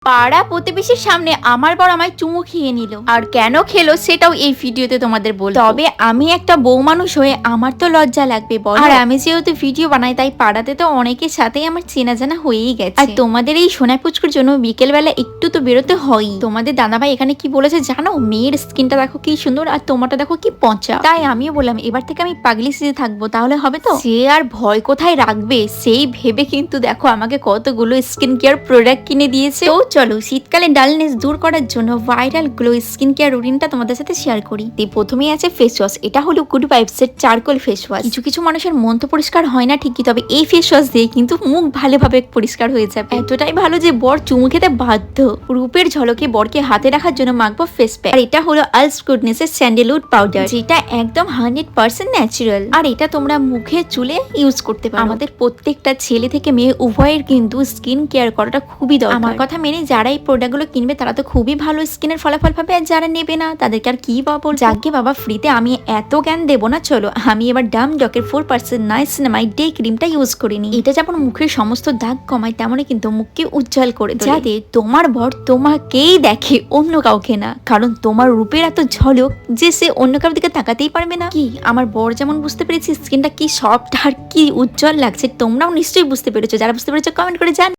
পাড়া প্রতিবেশীর সামনে আমার বর আমায় চুমু খেয়ে নিল, আর কেন খেলো সেটাও এই ভিডিওতে তোমাদের বলবো। তবে আমি একটা বউ মানুষ হয়ে আমার তো লজ্জা লাগবে বলো। আর আমি যেহেতু ভিডিও বানাই তাই পাড়াতে তো অনেকের সাথেই আমার চেনা জানা হয়েই গেছে। আর তোমাদের এই সোনা পুচকুর জন্য বিকেল বেলা একটু তো বেরোতে হয়। তোমাদের দাদাভাই এখানে কি বলেছে জানো? মেয়ের স্কিনটা দেখো কি সুন্দর আর তোমারটা দেখো কি পচা। তাই আমিও বললাম এবার থেকে আমি পাগলি সেজে থাকবো, তাহলে হবে তো। সে আর ভয় কোথায় রাখবে সেই ভেবে কিন্তু দেখো আমাকে কতগুলো স্কিন কেয়ার প্রোডাক্ট কিনে দিয়েছে। তো চলো শীতকালে ডালনেস দূর করার জন্য ভাইরাল গ্লো স্কিন কেয়ার রুটিনটা তোমাদের সাথে শেয়ার করি। প্রথমেই আছে ফেস ওয়াশ। এটা হলো গুড ভাইবস এর চারকোল ফেস ওয়াশ। কিছু কিছু মানুষের মন তো পরিষ্কার হয় না ঠিকই, তবে এই ফেস ওয়াশ দিয়ে কিন্তু মুখ ভালোভাবে পরিষ্কার হয়ে যাবে। এতটাই ভালো যে বর চুমু খেতে বাধ্য। রূপের ঝলকে বরকে হাতে রাখার জন্য মাখবো ফেস প্যাক। আর এটা হলো আলস গুডনেস এর স্যান্ডেলউড পাউডার, যেটা একদম 100% ন্যাচারাল। আর এটা তোমরা মুখে চুলে ইউজ করতে পারো। আমাদের প্রত্যেকটা ছেলে থেকে মেয়ে উভয়ের কিন্তু স্কিন কেয়ার করাটা খুবই দরকার। আমার কথা মেনে যারা এই প্রোডাক্টগুলো কিনবে তারা তো খুবই ভালো স্কিনের ফলাফল পাবে, আর যারা নেবে না তাদেরকে আর কি বা বলবো। যাকে বাবা ফ্রিতে আমি এত জ্ঞান দেবো না। চলো আমি এবার ডাম ডকের 4% নাইসিনামাইড ডে ক্রিমটা ইউজ করিনি। এটা যেমন মুখের সমস্ত দাগ কমায় তেমনই কিন্তু মুখকে উজ্জ্বল করে দেয়, যাতে তোমার বর তোমাকেই দেখে, অন্য কাউকে না। কারণ তোমার রূপের এত ঝলক যে সে অন্য কারোর দিকে তাকাতেই পারবে না। কি আমার বর যেমন বুঝতে পেরেছি স্কিনটা কি সফট আর কি উজ্জ্বল লাগছে, তোমরাও নিশ্চয়ই বুঝতে পেরেছো। যারা বুঝতে পেরেছো কমেন্ট করে জান।